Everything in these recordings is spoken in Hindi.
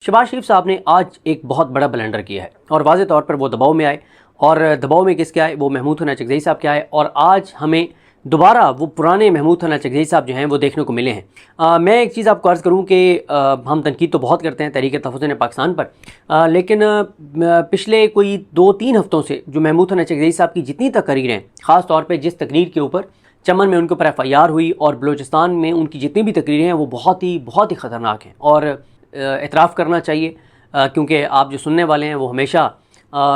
शहबाज शरीफ साहब ने आज एक बहुत बड़ा ब्लंडर किया है और वाज़े तौर पर वो दबाव में आए। और दबाव में किसके आए? वो महमूद हसन चकज़ई साहब के आए। और आज हमें दोबारा वो पुराने महमूद हसन चकज़ई साहब जो हैं वो देखने को मिले हैं। मैं एक चीज़ आपको अर्ज़ करूँ कि हम तनकीद तो बहुत करते हैं तहरीक तहफ़्फ़ुज़ पाकिस्तान पर, लेकिन पिछले कोई 2-3 हफ़्तों से जो महमूद हसन चकज़ई साहब की जितनी तकरीरें हैं, ख़ास तौर पर जिस तकरीर के ऊपर चमन में उनके ऊपर FIR हुई और बलूचिस्तान में उनकी जितनी भी तकरीरें हैं वो बहुत ही ख़तरनाक हैं। और एतराफ़ करना चाहिए, क्योंकि आप जो सुनने वाले हैं वो हमेशा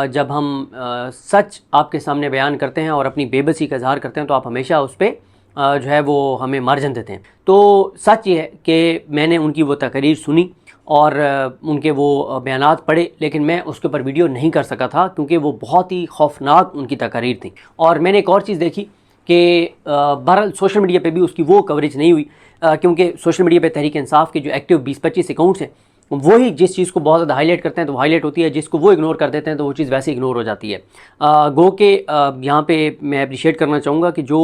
जब हम सच आपके सामने बयान करते हैं और अपनी बेबसी का इज़हार करते हैं तो आप हमेशा उस पर जो है वो हमें मार्जन देते हैं। तो सच ये है कि मैंने उनकी वो तकरीर सुनी और उनके वो बयानात पढ़े, लेकिन मैं उसके ऊपर वीडियो नहीं कर सका था क्योंकि वो बहुत ही खौफनाक उनकी तकरीर थी। और मैंने एक और चीज़ देखी कि बहरहाल सोशल मीडिया पे भी उसकी वो कवरेज नहीं हुई, क्योंकि सोशल मीडिया पे तहरीक इंसाफ के जो एक्टिव 20-25 अकाउंट्स हैं वही जिस चीज़ को बहुत ज़्यादा हाईलाइट करते हैं तो वो हाईलाइट होती है, जिसको वो इग्नोर कर देते हैं तो वो चीज़ वैसे इग्नोर हो जाती है। गो के यहाँ पे मैं अप्रिशिएट करना चाहूँगा कि जो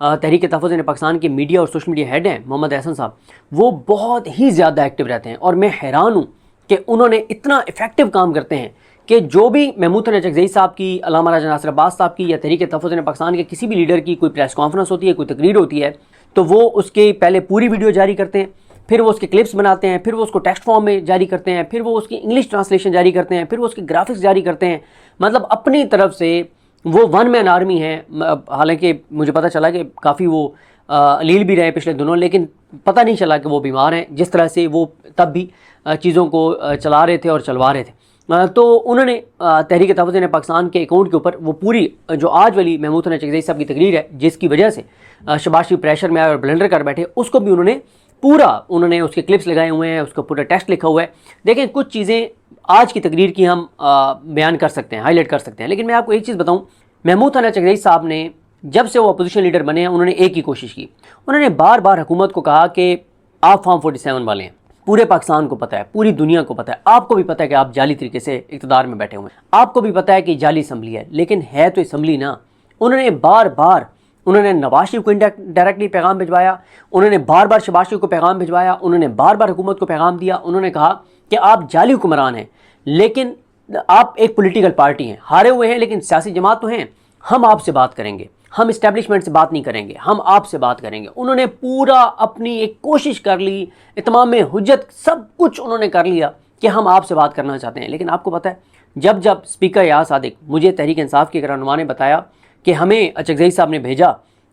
तहरीक तहफ़्फ़ुज़ पाकिस्तान के मीडिया और सोशल मीडिया हेड हैं मोहम्मद एहसन साहब, वो बहुत ही ज़्यादा एक्टिव रहते हैं। और मैं हैरान हूँ कि उन्होंने इतना इफ़ेक्टिव काम करते हैं कि जो भी महमूद हसन चकज़ई साहब की, अल्लामा राजा नासिर अब्बास साहब की या तहरीक तहफ़्फ़ुज़ पाकिस्तान के किसी भी लीडर की कोई प्रेस कॉन्फ्रेंस होती है, कोई तकरीर होती है, तो वो उसके पहले पूरी वीडियो जारी करते हैं, फिर वो उसके क्लिप्स बनाते हैं, फिर वो उसको टेक्स्ट फॉर्म में जारी करते हैं, फिर वो उसकी इंग्लिश ट्रांसलेशन जारी करते हैं, फिर वो उसके ग्राफिक्स जारी करते हैं। मतलब अपनी तरफ से वो वन मैन आर्मी है। हालांकि मुझे पता चला कि काफ़ी वो अलील भी रहे पिछले दिनों, लेकिन पता नहीं चला कि वो बीमार हैं, जिस तरह से वो तब भी चीज़ों को चला रहे थे और चलवा रहे थे। तो उन्होंने तहरीक तहफ़्फ़ुज़ पाकिस्तान के अकाउंट के ऊपर वो पूरी जो आज वाली महमूद हसन चकज़ई साहब की तकरीर है, जिसकी वजह से शहबाज शरीफ प्रेशर में आए और ब्लंडर कर बैठे, उसको भी उन्होंने उसके क्लिप्स लगाए हुए हैं, उसका पूरा टेक्स्ट लिखा हुआ है। देखें, कुछ चीज़ें आज की तकरीर की हम बयान कर सकते हैं, हाईलाइट कर सकते हैं, लेकिन मैं आपको एक चीज़ बताऊं, महमूद हसन चकज़ई साहब ने जब से वो अपोजिशन लीडर बने हैं उन्होंने एक ही कोशिश की। उन्होंने बार बार हुकूमत को कहा कि आप फॉर्म 47 वाले हैं, पूरे पाकिस्तान को पता है, पूरी दुनिया को पता है, आपको भी पता है कि आप जाली तरीके से इक़्तिदार में बैठे हुए हैं, आपको भी पता है कि जाली असम्बली है, लेकिन है तो असम्बली ना। उन्होंने नवाज शरीफ को डायरेक्टली पैगाम भिजवाया, उन्होंने बार बार शहबाज शरीफ को पैगाम भिजवाया, उन्होंने बार बार हुकूमत को पैगाम दिया। उन्होंने कहा कि आप जाली हुक्मरान हैं, लेकिन आप एक पॉलिटिकल पार्टी हैं, हारे हुए हैं लेकिन सियासी जमात तो हैं, हम आपसे बात करेंगे, हम इस्टेब्लिशमेंट से बात नहीं करेंगे, हम आपसे बात करेंगे। उन्होंने पूरा अपनी एक कोशिश कर ली, इत्माम हुज्जत सब कुछ उन्होंने कर लिया कि हम आपसे बात करना चाहते हैं। लेकिन आपको पता है, जब स्पीकर अयाज सादिक, मुझे तहरीक इंसाफ के रहनुमा ने बताया कि हमें चकज़ई साहब ने भेजा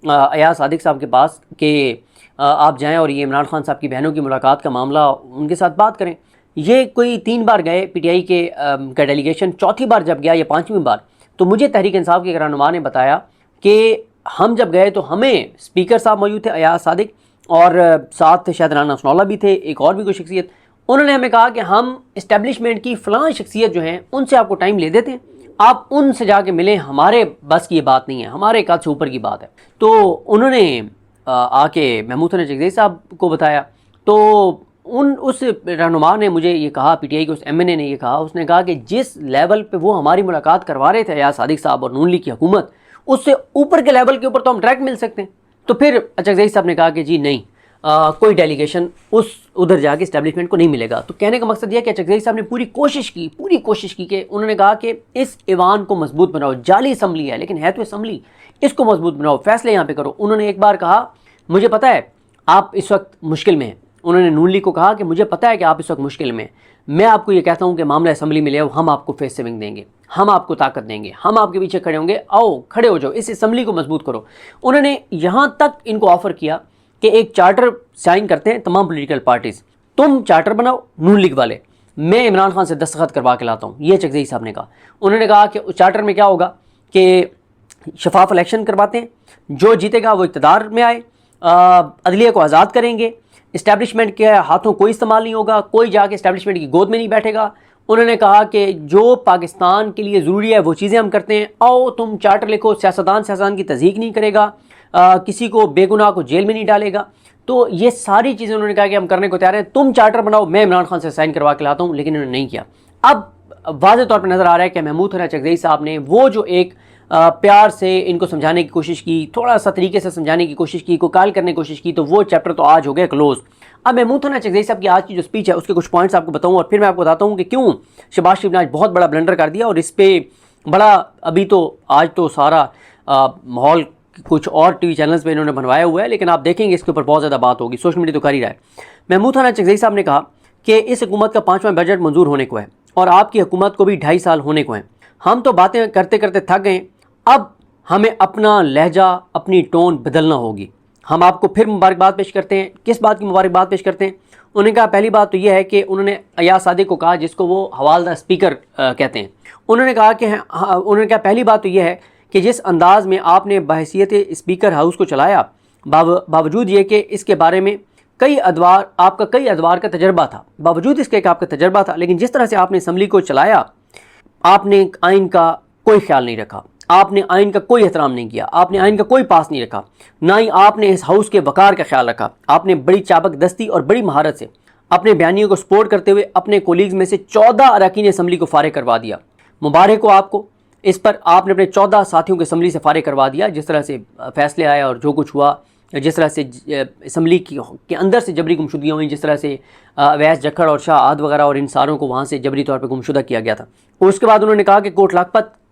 अयाज सादिक साहब के पास कि आप जाएं और ये इमरान खान साहब की बहनों की मुलाकात का मामला उनके साथ बात करें। ये कोई 3 बार गए PTI का डेलीगेशन, चौथी बार जब गया या 5वीं बार, तो मुझे तहरीक इंसाफ के रहनुमा ने बताया कि हम जब गए तो हमें स्पीकर साहब मौजूद थे, अयाज सादिक, और साथ शायद राना सनौला भी थे, एक और भी कोई शख्सियत। उन्होंने हमें कहा कि हम इस्टेब्लिशमेंट की फ़लाँ शख्सियत जो हैं उनसे आपको टाइम ले देते हैं, आप उनसे जाके मिलें, हमारे बस की ये बात नहीं है, हमारे कद से ऊपर की बात है। तो उन्होंने आके महमूद हसन चकज़ई साहब को बताया। तो उस रहनुमा ने मुझे ये कहा, PTI के उस MNA ने ये कहा, उसने कहा कि जिस लेवल पे वो हमारी मुलाकात करवा रहे थे अयाज सादिक साहब और नून लीग की हुकूमत, उससे ऊपर के लेवल के ऊपर तो हम डायरेक्ट मिल सकते हैं। तो फिर चकज़ई साहब ने कहा कि जी नहीं, कोई डेलीगेशन उधर जाके इस्टेब्लिशमेंट को नहीं मिलेगा। तो कहने का मकसद यह कि चकज़ई साहब ने पूरी कोशिश की कि उन्होंने कहा कि इस ईवान को मजबूत बनाओ, जाली असम्बली है लेकिन है तो असम्बली, इसको मजबूत बनाओ, फैसले यहाँ पे करो। उन्होंने एक बार कहा, मुझे पता है आप इस वक्त मुश्किल में हैं। उन्होंने नून लीग को कहा कि मुझे पता है कि आप इस वक्त मुश्किल में हैं, मैं आपको ये कहता हूँ कि मामला असम्बली में ले आओ, हम आपको फेस सेविंग देंगे, हम आपको ताकत देंगे, हम आपके पीछे खड़े होंगे, आओ खड़े हो जाओ, इस असम्बली को मजबूत करो। उन्होंने यहाँ तक इनको ऑफ़र किया कि एक चार्टर साइन करते हैं तमाम पॉलिटिकल पार्टीज़, तुम चार्टर बनाओ नून लीग वाले, मैं इमरान खान से दस्तखत करवा के लाता हूँ, ये चकज़ई साहब ने कहा। उन्होंने कहा कि उस चार्टर में क्या होगा कि शफाफ इलेक्शन करवाते हैं, जो जीतेगा वो इक़्तिदार में आए, अदलिया को आज़ाद करेंगे, इस्टेब्लिशमेंट के हाथों कोई इस्तेमाल नहीं होगा, कोई जाके इस्टेब्लिशमेंट की गोद में नहीं बैठेगा। उन्होंने कहा कि जो पाकिस्तान के लिए ज़रूरी है वो चीज़ें हम करते हैं, आओ तुम चार्टर लिखो, सियासतदान की तज़हीक नहीं करेगा, किसी को बेगुनाह को जेल में नहीं डालेगा। तो ये सारी चीज़ें उन्होंने कहा कि हम करने को तैयार हैं, तुम चार्टर बनाओ, मैं इमरान खान से साइन करवा के लाता हूँ, लेकिन उन्होंने नहीं किया। अब वाज़े तौर पर नज़र आ रहा है कि महमूद हसन चकज़ई साहब ने वो जो एक प्यार से इनको समझाने की कोशिश की, थोड़ा सा तरीके से समझाने की कोशिश की, को काल करने की कोशिश की, तो वो चैप्टर तो आज हो गया क्लोज़। अब मैं महमूद हसन चकज़ई साहब की आज की जो स्पीच है उसके कुछ पॉइंट्स आपको बताऊँ और फिर मैं आपको बताता हूँ कि क्यों शहबाज शरीफ ने आज बहुत बड़ा ब्लंडर कर दिया और इस पर बड़ा अभी तो आज तो सारा माहौल कुछ और टीवी चैनल्स पे इन्होंने बनवाया हुआ है, लेकिन आप देखेंगे इसके ऊपर बहुत ज़्यादा बात होगी, सोशल मीडिया तो कर ही रहा है। महमूद हसन चकज़ई साहब ने कहा कि इस हुकूमत का 5वां बजट मंजूर होने को है और आपकी हुकूमत को भी 2.5 साल होने को हैं। हम तो बातें करते करते थक गए, अब हमें अपना लहजा अपनी टोन बदलना होगी। हम आपको फिर मुबारकबाद पेश करते हैं। किस बात की मुबारकबाद पेश करते हैं? उन्होंने कहा पहली बात तो यह है कि उन्होंने अयाज सादिक को कहा, जिसको वो हवालदार स्पीकर कहते हैं, उन्होंने कहा कि उन्होंने कहा पहली बात तो यह है कि जिस अंदाज़ में आपने बहैसियत स्पीकर हाउस को चलाया, बावजूद ये कि इसके बारे में कई अदवार का तजर्बा था, बावजूद इसके कि आपका तजर्बा था, लेकिन जिस तरह से आपने असम्बली को चलाया, आपने आइन का कोई ख्याल नहीं रखा, आपने आइन का कोई एहतराम नहीं किया, आपने आइन का कोई पास नहीं रखा, ना ही आपने इस हाउस के वकार का ख्याल रखा। आपने बड़ी चाबक दस्ती और बड़ी महारत से अपने बयानियों को सपोर्ट करते हुए अपने कोलीग्स में से 14 अरकान असम्बली को फारिग करवा दिया। मुबारक हो आपको, इस पर आपने अपने 14 साथियों को असम्बली से फारिग करवा दिया। जिस तरह से फैसले आए और जो कुछ हुआ, जिस तरह से असम्बली के अंदर से जबरी गुमशुदगियाँ हुई, जिस तरह से अवैस जखड़ और शाह आद वगैरह और इन सारों को वहाँ से जबरी तौर पर गुमशुदा किया गया था। उसके बाद उन्होंने कहा कि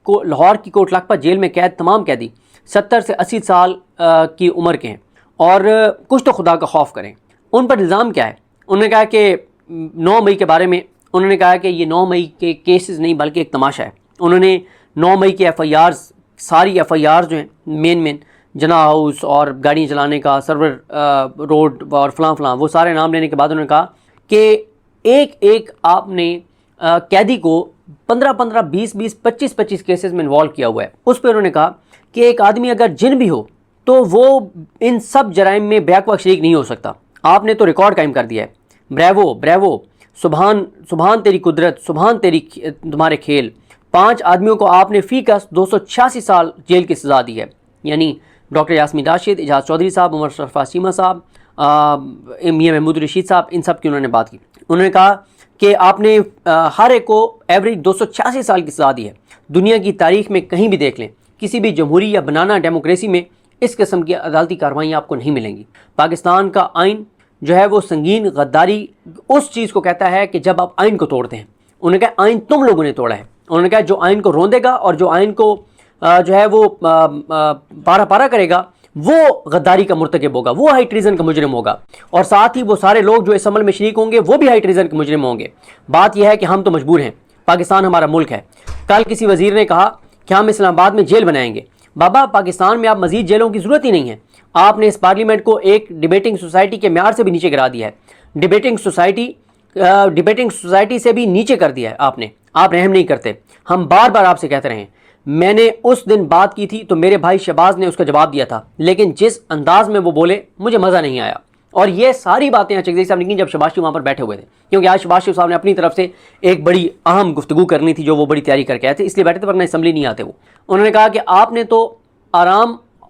लाहौर की कोट लखपत जेल में कैद तमाम कैदी 70 से 80 साल की उम्र के हैं और कुछ तो खुदा का खौफ करें। उन पर इल्ज़ाम क्या है? उन्होंने कहा कि 9 मई के बारे में उन्होंने कहा कि ये 9 मई के केसेस नहीं बल्कि एक तमाशा है। उन्होंने 9 मई के FIRs, सारी FIRs जो हैं मेन जना हाउस और गाड़ियाँ चलाने का, सर्वर रोड और फलां वो सारे नाम लेने के बाद उन्होंने कहा कि एक आपने कैदी को 15-15, 20-20, 25-25 केसेस में इन्वॉल्व किया हुआ है। उस पर उन्होंने कहा कि एक आदमी अगर जिन भी हो तो वो इन सब जराइम में बैक वक्त शरीक नहीं हो सकता। आपने तो रिकॉर्ड कायम कर दिया है। ब्रेवो, सुबहान तेरी कुदरत, सुबहान तेरी तुम्हारे खेल। 5 आदमियों को आपने फ़ी का 286 साल जेल की सज़ा दी है, यानी डॉक्टर यास्मीन राशिद, एजाज चौधरी साहब, उमर शरफा सीमा साहब, मियां महमूद रशीद साहब, इन सब की उन्होंने बात की। उन्होंने कहा कि आपने हर एक को एवरेज 286 साल की सज़ा दी है। दुनिया की तारीख में कहीं भी देख लें, किसी भी जमहूरी या बनाना डेमोक्रेसी में इस किस्म की अदालती कार्रवाई आपको नहीं मिलेंगी। पाकिस्तान का आइन जो है वो संगीन गद्दारी उस चीज़ को कहता है कि जब आप आइन को तोड़ते हैं। उन्होंने कहा आइन तुम लोगों ने तोड़ा है। उन्होंने कहा जो आइन को रोंदेगा और जो आइन को जो है वो पारा करेगा, वो गद्दारी का मुर्तकिब होगा, वो हाई ट्रीजन का मुजरिम होगा, और साथ ही वो सारे लोग जो इस अमल में शरीक होंगे वो भी हाई ट्रीजन के मुजरिम होंगे। बात यह है कि हम तो मजबूर हैं, पाकिस्तान हमारा मुल्क है। कल किसी वजीर ने कहा कि हम इस्लामाबाद में जेल बनाएंगे। बाबा, पाकिस्तान में आप मजीद जेलों की ज़रूरत ही नहीं है। आपने इस पार्लियामेंट को एक डिबेटिंग सोसाइटी के म्यार से भी नीचे गिरा दिया है। डिबेटिंग सोसाइटी से भी नीचे कर दिया है आपने। आप रहम नहीं करते। हम बार बार आपसे कहते रहे हैं। मैंने उस दिन बात की थी तो मेरे भाई शहबाज ने उसका जवाब दिया था, लेकिन जिस अंदाज में वो बोले मुझे मज़ा नहीं आया। और ये सारी बातें चकज़ई साहब ने की जब शहबाज शरीफ वहाँ पर बैठे हुए थे, क्योंकि आज शहबाज शरीफ साहब ने अपनी तरफ से एक बड़ी अहम गुफ्तगू करनी थी जो वो बड़ी तैयारी करके आए थे, इसलिए बैठे थे, वरना असम्बली नहीं आते वो। उन्होंने कहा कि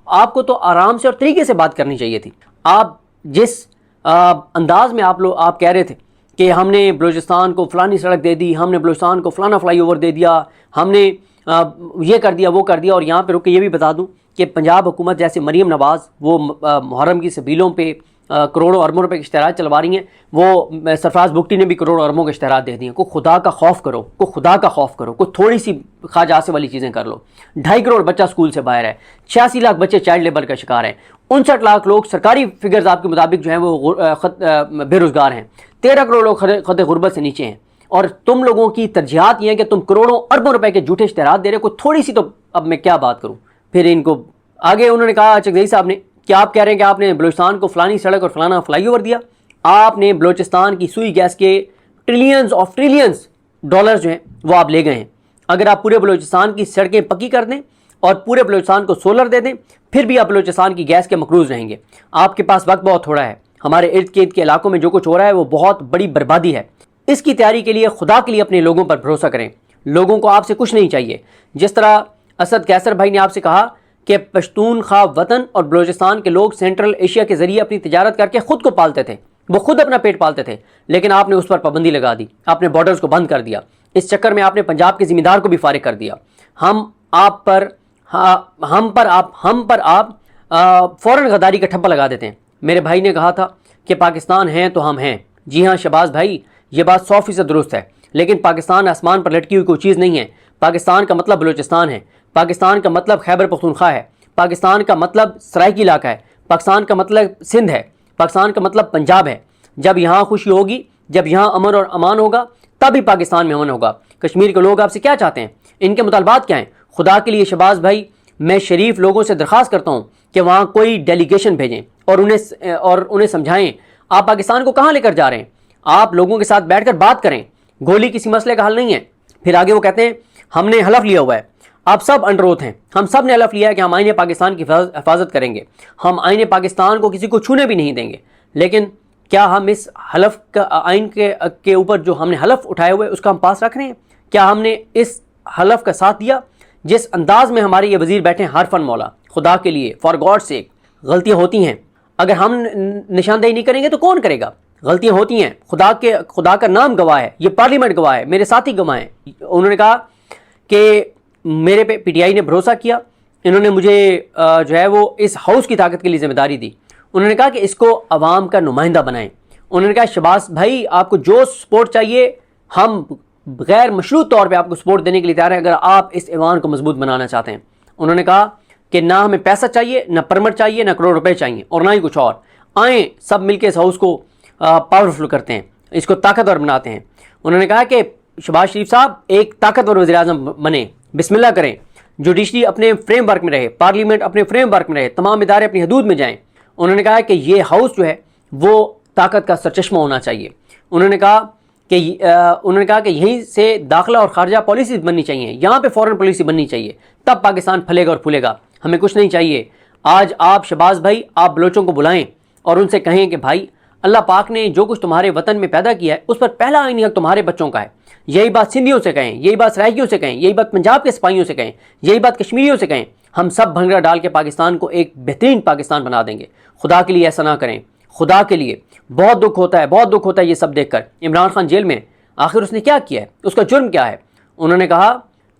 आपको तो आराम से और तरीके से बात करनी चाहिए थी। आप जिस अंदाज में आप कह रहे थे कि हमने बलूचिस्तान को फ़लानी सड़क दे दी, हमने बलूचिस्तान को फ़लाना फ्लाईओवर दे दिया, हमने ये कर दिया वो कर दिया। और यहाँ पे रुक के ये भी बता दूँ कि पंजाब हुकूमत जैसे मरीम नवाज़ वो मुहर्रम की सबीलों पे करोड़ों अरबों रुपए के इश्तहारात चलवा रही हैं, वो सरफराज बुगटी ने भी करोड़ों अरबों के इश्तहारात दे दिए। को खुदा का खौफ करो, को थोड़ी सी ख्वाजा आसिफ वाली चीज़ें कर लो। 2.5 करोड़ बच्चा स्कूल से बाहर है, 86 लाख बच्चे चाइल्ड लेबर का शिकार हैं, 59 लाख लोग सरकारी फिगर्स आपके मुताबिक जो हैं वो बेरोज़गार हैं, 13 करोड़ लोग खत गुर्बत से नीचे हैं। और तुम लोगों की तरजीहात ये हैं कि तुम करोड़ों अरबों रुपए के झूठे इश्तहारात दे रहे हो। कोई थोड़ी सी तो, अब मैं क्या बात करूँ फिर इनको। आगे उन्होंने कहा चकज़ई साहब ने कि आप कह रहे हैं कि आपने बलूचिस्तान को फ़लानी सड़क और फ़लाना फ्लाईओवर दिया। आपने बलूचिस्तान की सुई गैस के ट्रिलियंस डॉलर जो हैं वो आप ले गए हैं। अगर आप पूरे बलूचिस्तान की सड़कें पक्की कर दें और पूरे बलूचिस्तान को सोलर दे दें, फिर भी आप बलूचिस्तान की गैस के मकरूज़ रहेंगे। आपके पास वक्त बहुत थोड़ा है। हमारे इर्द गिर्द के इलाकों में जो कुछ हो रहा है वो बहुत बड़ी बर्बादी है। इसकी तैयारी के लिए खुदा के लिए अपने लोगों पर भरोसा करें। लोगों को आपसे कुछ नहीं चाहिए। जिस तरह असद कैसर भाई ने आपसे कहा कि पश्तूनख्वा वतन और बलूचिस्तान के लोग सेंट्रल एशिया के ज़रिए अपनी तिजारत करके ख़ुद को पालते थे, वो खुद अपना पेट पालते थे, लेकिन आपने उस पर पाबंदी लगा दी, आपने बॉर्डर्स को बंद कर दिया। इस चक्कर में आपने पंजाब के ज़िम्मेदार को भी फारिग कर दिया। हम पर आप फ़ौरन गद्दारी का ठप्पा लगा देते हैं। मेरे भाई ने कहा था कि पाकिस्तान हैं तो हम हैं। जी हाँ शहबाज भाई, ये बात 100% दुरुस्त है, लेकिन पाकिस्तान आसमान पर लटकी हुई कोई चीज़ नहीं है। पाकिस्तान का मतलब बलूचिस्तान है, पाकिस्तान का मतलब खैबर पख्तूनख्वा है, पाकिस्तान का मतलब सराइकी इलाका है, पाकिस्तान का मतलब सिंध है, पाकिस्तान का मतलब पंजाब है। जब यहाँ खुशी होगी, जब यहाँ अमन और अमान होगा, तभी पाकिस्तान में अमन होगा। कश्मीर के लोग आपसे क्या चाहते हैं, इनके मुतालबात क्या हैं? खुदा के लिए शहबाज भाई, मैं शरीफ लोगों से दरख्वास्त करता हूँ कि वहाँ कोई डेलीगेशन भेजें और उन्हें समझाएं आप पाकिस्तान को कहाँ लेकर जा रहे हैं। आप लोगों के साथ बैठकर बात करें, गोली किसी मसले का हल नहीं है। फिर आगे वो कहते हैं हमने हलफ लिया हुआ है, आप सब अंडर ओथ हैं, हम सब ने हलफ लिया है कि हम आईने पाकिस्तान की हिफाजत करेंगे, हम आईने पाकिस्तान को किसी को छूने भी नहीं देंगे। लेकिन क्या हम इस हलफ का आइन के ऊपर जो हमने हलफ उठाए हुए उसका हम पास रख रहे हैं? क्या हमने इस हलफ का साथ दिया? जिस अंदाज में हमारे ये वजीर बैठे हैं, हरफन मौला, खुदा के लिए, फॉर गॉड सेक, गलतियाँ होती हैं। अगर हम निशानदेही नहीं करेंगे तो कौन करेगा? गलतियाँ होती हैं, खुदा का नाम गवाह है, ये पार्लियामेंट गवाह है, मेरे साथी गवाह हैं। उन्होंने कहा कि मेरे पे पीटीआई ने भरोसा किया, इन्होंने मुझे जो है वो इस हाउस की ताकत के लिए जिम्मेदारी दी। उन्होंने कहा कि इसको अवाम का नुमाइंदा बनाएं। उन्होंने कहा शहबाज भाई, आपको जो सपोर्ट चाहिए हम गैर मशरूत तौर पे आपको सपोर्ट देने के लिए तैयार हैं, अगर आप इस ऐवान को मजबूत बनाना चाहते हैं। उन्होंने कहा कि ना हमें पैसा चाहिए, ना परमिट चाहिए, ना करोड़ रुपए चाहिए और ना ही कुछ और। आएँ सब मिलकर इस हाउस को पावरफुल करते हैं, इसको ताकतवर बनाते हैं। उन्होंने कहा कि शहबाज शरीफ साहब एक ताकतवर वज़ीर आज़म बने, बिस्मिल्लाह करें, जुडिशरी अपने फ्रेमवर्क में रहे, पार्लियामेंट अपने फ्रेमवर्क में रहे, तमाम इदारे अपनी हदूद में जाएँ। उन्होंने कहा कि ये हाउस जो है वो ताकत का सरचश्मा होना चाहिए। उन्होंने कहा कि यहीं से दाखिला और खारजा पॉलिसी बननी चाहिए, यहाँ पे फॉरेन पॉलिसी बननी चाहिए, तब पाकिस्तान फलेगा और फूलेगा। हमें कुछ नहीं चाहिए। आज आप शहबाज भाई, आप बलोचों को बुलाएं और उनसे कहें कि भाई अल्लाह पाक ने जो कुछ तुम्हारे वतन में पैदा किया है उस पर पहला आईनी हक तुम्हारे बच्चों का है। यही बात सिंधियों से कहें, यही बात सराइकियों से कहें, यही बात पंजाब के सिपाहियों से कहें, यही बात कश्मीरियों से कहें। हम सब भंगड़ा डाल के पाकिस्तान को एक बेहतरीन पाकिस्तान बना देंगे। खुदा के लिए ऐसा ना करें, खुदा के लिए। बहुत दुख होता है, बहुत दुख होता है ये सब देखकर। इमरान खान जेल में, आखिर उसने क्या किया है, उसका जुर्म क्या है? उन्होंने कहा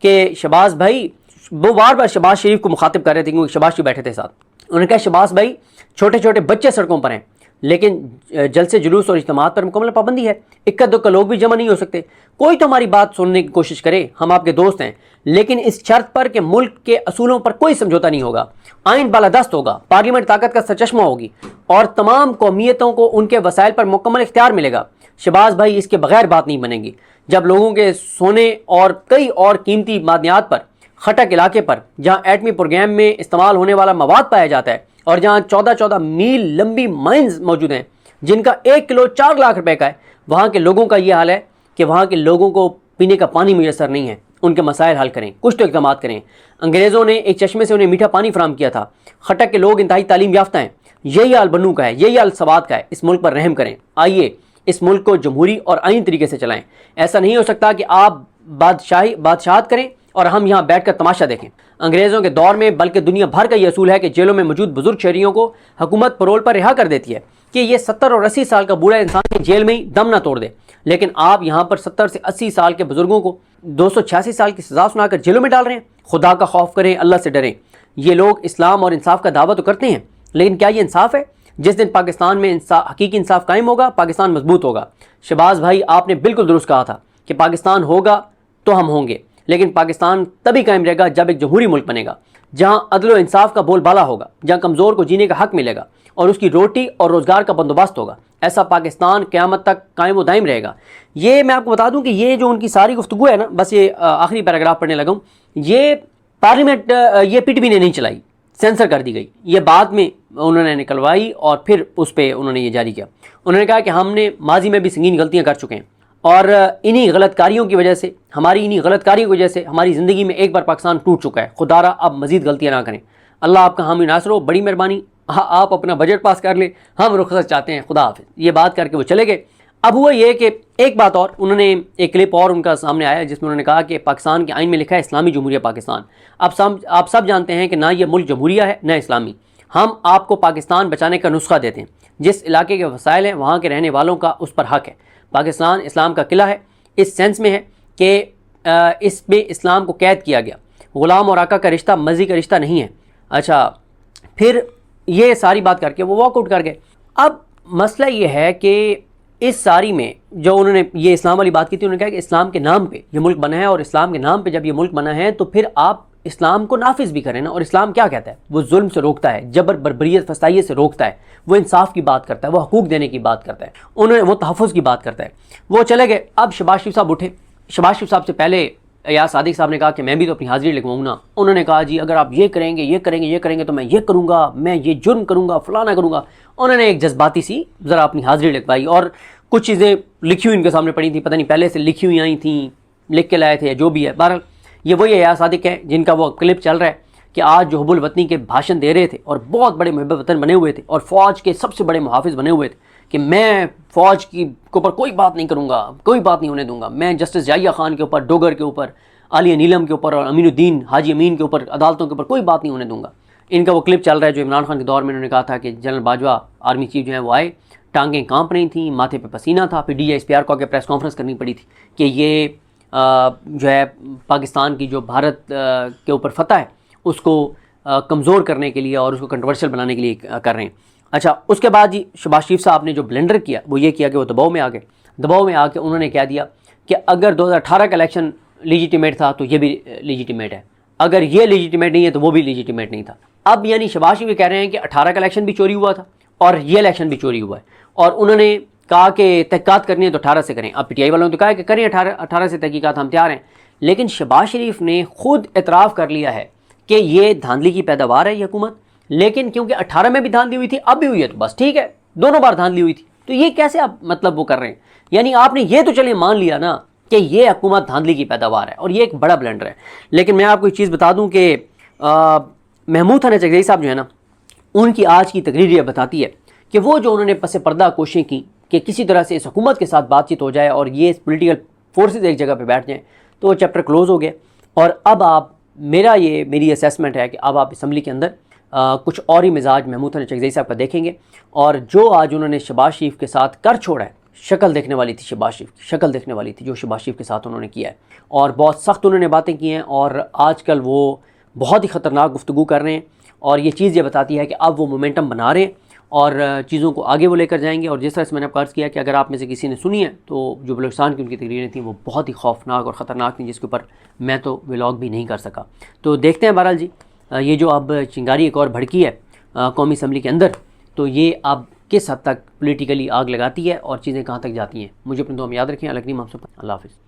कि शहबाज भाई, वो बार बार शहबाज शरीफ को मुखातिब कर रहे थे क्योंकि शहबाज शरीफ बैठे थे साथ। उन्होंने कहा शहबाज भाई, छोटे छोटे बच्चे सड़कों पर हैं, लेकिन जलसे जुलूस और इज्तिमात पर मुकम्मल पाबंदी है। इक्का दुक्का लोग भी जमा नहीं हो सकते। कोई तो हमारी बात सुनने की कोशिश करे, हम आपके दोस्त हैं, लेकिन इस शर्त पर कि मुल्क के असूलों पर कोई समझौता नहीं होगा। आइन बालादस्त होगा, पार्लियामेंट ताकत का सरचश्मा होगी और तमाम कौमियतों को उनके वसाइल पर मुकम्मल इख्तियार मिलेगा। शहबाज भाई, इसके बगैर बात नहीं बनेगी। जब लोगों के सोने और कई और कीमती मादनियात पर, खटक इलाके पर, जहाँ एटमी प्रोग्राम में इस्तेमाल होने वाला मवाद पाया जाता है और जहाँ 14-14 मील लंबी माइंस मौजूद हैं जिनका 1 किलो 4 लाख रुपए का है, वहाँ के लोगों का ये हाल है कि वहाँ के लोगों को पीने का पानी मुयसर नहीं है। उनके मसाइल हल करें, कुछ तो इक़दाम करें। अंग्रेज़ों ने एक चश्मे से उन्हें मीठा पानी फराहम किया था। खटक के लोग इंतहाई तालीम याफ्ता हैं। यही हाल बन्नू का है, यही हाल सवात का है। इस मुल्क पर रहम करें। आइए इस मुल्क को जमहूरी और आईनी तरीके से चलाएं। ऐसा नहीं हो सकता कि आप बादशाहत करें और हम यहाँ बैठकर तमाशा देखें। अंग्रेज़ों के दौर में बल्कि दुनिया भर का ये असूल है कि जेलों में मौजूद बुजुर्ग शहरियों को हुकूमत परोल पर रिहा कर देती है कि ये 70 और 80 साल का बूढ़ा इंसान जेल में ही दम ना तोड़ दे। लेकिन आप यहाँ पर 70 से 80 साल के बुजुर्गों को 286 साल की सज़ा सुनाकर जेलों में डाल रहे हैं। खुदा का खौफ करें, अल्लाह से डरें। ये लोग इस्लाम और इंसाफ का दावा तो करते हैं, लेकिन क्या ये इंसाफ है? जिस दिन पाकिस्तान में हकीकी इंसाफ कायम होगा, पाकिस्तान मजबूत होगा। शहबाज भाई, आपने बिल्कुल दुरुस्त कहा था कि पाकिस्तान होगा तो हम होंगे, लेकिन पाकिस्तान तभी कायम रहेगा जब एक जमहूरी मुल्क बनेगा, जहाँ अदल व इंसाफ का बोलबाला होगा, जहाँ कमज़ोर को जीने का हक मिलेगा और उसकी रोटी और रोज़गार का बंदोबस्त होगा। ऐसा पाकिस्तान क़यामत तक कायम व दायम रहेगा। ये मैं आपको बता दूं कि ये जो उनकी सारी गुफ्तगू है ना, बस ये आखिरी पैराग्राफ पढ़ने लगा हूँ, ये पार्लियामेंट ये पीटीपी ने नहीं चलाई, सेंसर कर दी गई। ये बाद में उन्होंने निकलवाई और फिर उस पर उन्होंने ये जारी किया। उन्होंने कहा कि हमने माजी में भी संगीन गलतियाँ कर चुके हैं और इन्हीं गलतकारियों की वजह से, हमारी इन्हीं गलतकारियों की वजह से हमारी ज़िंदगी में एक बार पाकिस्तान टूट चुका है। खुदारा अब मज़ीद गलतियाँ ना करें। अल्लाह आपका हामी नासर हो। बड़ी मेहरबानी, आप अपना बजट पास कर ले, हम रुखसत चाहते हैं। खुदा हाफिज़। ये बात करके वो चले गए। अब हुआ ये कि एक बात और, उन्होंने एक क्लिप और उनका सामने आया जिसमें उन्होंने कहा कि पाकिस्तान के आइन में लिखा है इस्लामी जमहूरिया पाकिस्तान। आप सब जानते हैं कि ना ये मुल्क जमहूरिया है ना इस्लामी। हम आपको पाकिस्तान बचाने का नुस्खा देते हैं। जिस इलाके के वसाइल हैं वहाँ के रहने वालों का उस पर हक है। पाकिस्तान इस्लाम का किला है, इस सेंस में है कि इसमें इस्लाम को कैद किया गया। ग़ुलाम और आका का रिश्ता मज़ी का रिश्ता नहीं है। अच्छा, फिर ये सारी बात करके वो वॉकआउट कर गए। अब मसला ये है कि इस सारी में जो उन्होंने ये इस्लाम वाली बात की थी, उन्होंने कहा कि इस्लाम के नाम पे ये मुल्क बना है, और इस्लाम के नाम पे जब ये मुल्क बना है तो फिर आप इस्लाम को नाफिज भी करें ना। और इस्लाम क्या कहता है? वो जुल्म से रोकता है, जबर बर्बरियत फसाइयत से रोकता है, वो इंसाफ की बात करता है, वो हकूक़ देने की बात करता है, उन्होंने वो तहफ़्फ़ुज़ की बात करता है। वो चले गए। अब शहबाज शरीफ साहब उठे। शहबाज शरीफ साहब से पहले या सादिक साहब ने कहा कि मैं भी तो अपनी हाज़िरी लिखवाऊँ ना। उन्होंने कहा जी अगर आप ये करेंगे ये करेंगे ये करेंगे तो मैं ये करूँगा, मैं ये जुर्म करूँगा, फलाना करूँगा। उन्होंने एक जज्बाती सी ज़रा अपनी हाज़िरी लिखवाई और कुछ चीज़ें लिखी हुई इनके सामने पड़ी थी, पता नहीं पहले से लिखी हुई आई थी, लिख के लाए थे या जो भी है। बहरहाल ये वही या सादिक है जिनका वो क्लिप चल रहा है कि आज जो हुबुल वतनी के भाषण दे रहे थे और बहुत बड़े मुहब्बत वतन बने हुए थे और फ़ौज के सबसे बड़े मुहाफ़िज़ बने हुए थे कि मैं फ़ौज की के ऊपर कोई बात नहीं करूँगा, कोई बात नहीं होने दूँगा, मैं जस्टिस जाहिया खान के ऊपर, डोगर के ऊपर, आलिया नीलम के ऊपर और अमीनुद्दीन हाजी अमीन के ऊपर, अदालतों के ऊपर कोई बात नहीं होने दूँगा। इनका वो क्लिप चल रहा है जो इमरान खान के दौर में उन्होंने कहा था कि जनरल बाजवा आर्मी चीफ जो है वो आए, टांगें कांप रही थी, माथे पे पसीना था, फिर DISPR को आके प्रेस कॉन्फ्रेंस करनी पड़ी थी कि ये जो है पाकिस्तान की जो भारत के ऊपर फतह है उसको कमज़ोर करने के लिए और उसको कंट्रोवर्शियल बनाने के लिए कर रहे हैं। अच्छा, उसके बाद जी शहबाज शरीफ साहब ने जो ब्लेंडर किया वो ये किया कि वो दबाव में आ गए। दबाव में आके उन्होंने कह दिया कि अगर 2018 का इलेक्शन लेजिटिमेट था तो ये भी लेजिटिमेट है, अगर ये लेजिटिमेट नहीं है तो वो भी लेजिटिमेट नहीं था। अब यानी शहबाज शरीफ कह रहे हैं कि 18 का इलेक्शन भी चोरी हुआ था और ये इलेक्शन भी चोरी हुआ है, और उन्होंने कहा कि तहकीकात करनी है तो 18 से करें। अब PTI वालों ने तो कहा कि करें 18 से तहकीकात, हम तैयार हैं। लेकिन शहबाज शरीफ ने खुद एतराफ़ कर लिया है कि ये धांधली की पैदावार है ये हुकूमत, लेकिन क्योंकि 18 में भी धांधली हुई थी अब भी हुई है तो बस ठीक है, दोनों बार धांधली हुई थी तो ये कैसे आप मतलब वो कर रहे हैं? यानी आपने ये तो चलिए मान लिया ना कि ये हुकूमत धांधली की पैदावार है और ये एक बड़ा ब्लेंडर है। लेकिन मैं आपको एक चीज़ बता दूं कि महमूद हसन चकदेई साहब जो है ना, उनकी आज की तकरीर ये बताती है कि वो जो उन्होंने पस पर्दा कोशिशें की कि किसी तरह से इस हुकूमत के साथ बातचीत हो जाए और ये पोलिटिकल फोर्सेज एक जगह पर बैठ जाएँ, तो वो चैप्टर क्लोज़ हो गया। और अब आप मेरी असेसमेंट है कि अब आप असम्बली के अंदर कुछ और ही मिजाज महमूद हसन चकदेई साहब का देखेंगे। और जो आज उन्होंने शहबाज शरीफ के साथ कर छोड़ा है, शक्ल देखने वाली थी, शहबाज शरीफ की शक्ल देखने वाली थी जो शहबाज शरीफ के साथ उन्होंने किया है, और बहुत सख्त उन्होंने बातें की हैं और आजकल वो बहुत ही ख़तरनाक गुफ्तगू कर रहे हैं। और ये चीज़ ये बताती है कि अब वो मोमेंटम बना रहे हैं और चीज़ों को आगे वो लेकर जाएंगे। और जिस तरह से मैंने आपको अर्ज़ किया कि अगर आप में से किसी ने सुनी है तो जो बलूचिस्तान की उनकी तकरीरें थी वो बहुत ही खौफनाक और ख़तरनाक थी, जिसके ऊपर मैं तो व्लॉग भी नहीं कर सका। तो देखते हैं बहरहाल जी, ये जो अब चिंगारी एक और भड़की है कौमी असम्बली के अंदर, तो ये अब किस हद तक पॉलिटिकली आग लगाती है और चीज़ें कहाँ तक जाती हैं। मुझे अपनी दुआ में याद रखें। अल्लाह हाफ़िज़।